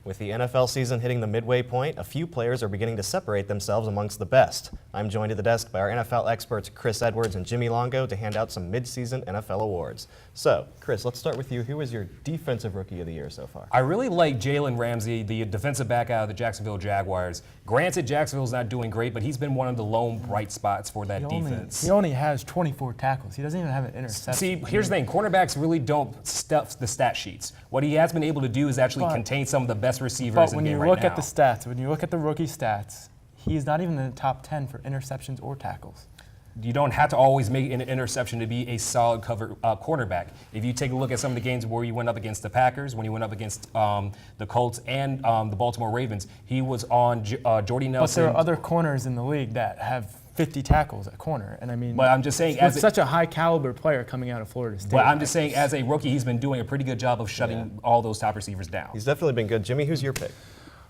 With the NFL season hitting the midway point, a few players are beginning to separate themselves amongst the best. I'm joined at the desk by our NFL experts Chris Edwards and Jimmy Longo to hand out some mid-season NFL awards. So, Chris, let's start with you. Who was your Defensive Rookie of the Year so far? I really like Jalen Ramsey, the defensive back out of the Jacksonville Jaguars. Granted, Jacksonville's not doing great, but he's been one of the lone bright spots for that defense. He only has 24 tackles. He doesn't even have an interception. See, here's the thing. Cornerbacks really don't stuff the stat sheets. What he has been able to do is actually contain some of the best receivers in the game right now. But when you look at the stats, when you look at the rookie stats, he's not even in the top 10 for interceptions or tackles. You don't have to always make an interception to be a solid cover cornerback. If you take a look at some of the games where you went up against the Packers, when you went up against the Colts and the Baltimore Ravens, he was on Jordy Nelson. But there are other corners in the league that have 50 tackles at corner, and I mean, but I'm just saying, as such a high caliber player coming out of Florida State. But I'm just saying, as a rookie, he's been doing a pretty good job of shutting all those top receivers down. He's definitely been good. Jimmy, who's your pick?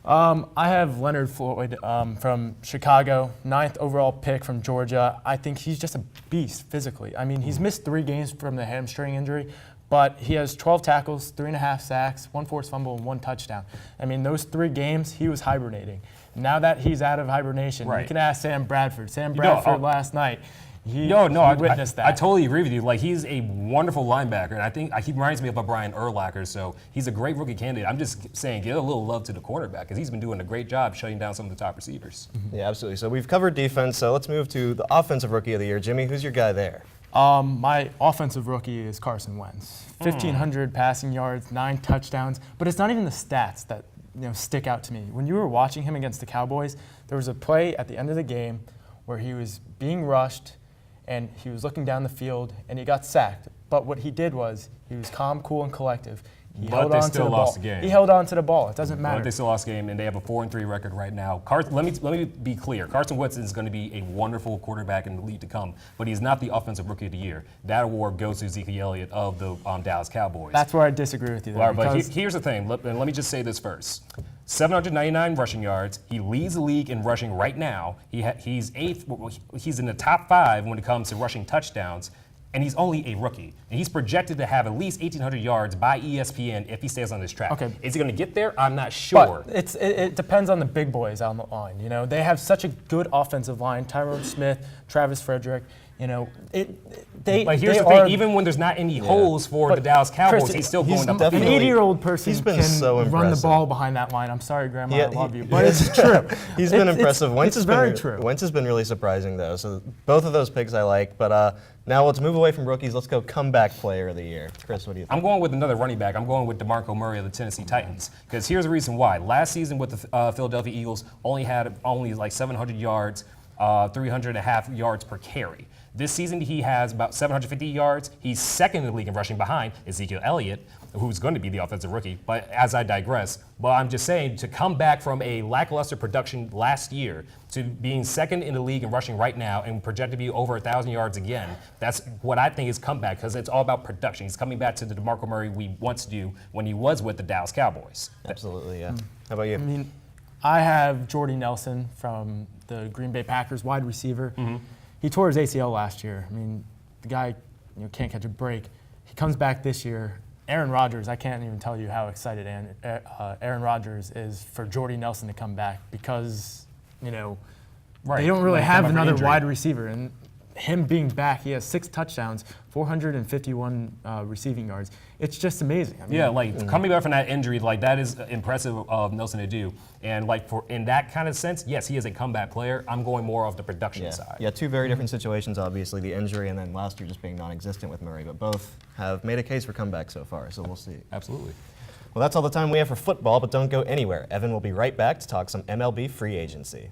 I have Leonard Floyd from Chicago, 9th overall pick from Georgia. I think he's just a beast physically. I mean, he's missed 3 games from the hamstring injury, but he has 12 tackles, 3.5 sacks, 1 forced fumble, and 1 touchdown. I mean, those 3 games, he was hibernating. Now that he's out of hibernation, you can ask Sam Bradford. Sam Bradford last night, he witnessed that. I totally agree with you. Like, he's a wonderful linebacker, and I think he reminds me of a Brian Urlacher, so he's a great rookie candidate. I'm just saying, give a little love to the cornerback, because he's been doing a great job shutting down some of the top receivers. Yeah, absolutely. So we've covered defense, so let's move to the Offensive Rookie of the Year. Jimmy, who's your guy there? My offensive rookie is Carson Wentz. 1,500 passing yards, 9 touchdowns, but it's not even the stats that stick out to me. When you were watching him against the Cowboys, there was a play at the end of the game where he was being rushed and he was looking down the field and he got sacked. But what he did was he was calm, cool, and collective. He held on to the ball. He held on to the ball. It doesn't matter. But they still lost the game, and they have a 4-3 record right now. Let me be clear. Carson Wentz is going to be a wonderful quarterback in the league to come, but he's not the Offensive Rookie of the Year. That award goes to Ezekiel Elliott of the Dallas Cowboys. That's where I disagree with you. Well, but here's the thing. Let me just say this first. 799 rushing yards. He leads the league in rushing right now. He's 8th. He's in the top 5 when it comes to rushing touchdowns. And he's only a rookie. And he's projected to have at least 1,800 yards by ESPN if he stays on this track. Okay. Is he going to get there? I'm not sure. But it depends on the big boys on the line. They have such a good offensive line. Tyrone Smith, Travis Frederick. But here's the thing. Even when there's not any holes for the Dallas Cowboys, Chris, he's still going up. An 80-year-old person can run the ball behind that line. I'm sorry, Grandma, I love you. But it's true. He's been impressive. It's very true. Wentz has been really surprising, though. So both of those picks I like. But now let's move away from rookies. Let's go comeback player of the year. Chris, what do you think? I'm going with another running back. I'm going with DeMarco Murray of the Tennessee Titans. Because here's the reason why. Last season with the Philadelphia Eagles, had like 700 yards, 300.5 yards per carry. This season, he has about 750 yards. He's second in the league in rushing behind Ezekiel Elliott, who's going to be the offensive rookie. But as I digress, I'm just saying, to come back from a lackluster production last year to being second in the league in rushing right now and projected to be over 1,000 yards again, that's what I think is comeback, because it's all about production. He's coming back to the DeMarco Murray we once knew when he was with the Dallas Cowboys. Absolutely, yeah. How about you? I have Jordy Nelson from the Green Bay Packers, wide receiver. He tore his ACL last year. The guy can't catch a break. He comes back this year. Aaron Rodgers, I can't even tell you how excited Aaron Rodgers is for Jordy Nelson to come back, because they don't really have another wide receiver. And him being back, he has 6 touchdowns, 451 receiving yards. It's just amazing. Coming back from that injury, that is impressive of Nelson to do. And in that kind of sense, yes, he is a comeback player. I'm going more of the production side. Yeah, 2 very different situations, obviously, the injury and then last year just being non-existent with Murray, but both have made a case for comeback so far, so we'll see. Absolutely. Well, that's all the time we have for football, but don't go anywhere. Evan will be right back to talk some MLB free agency.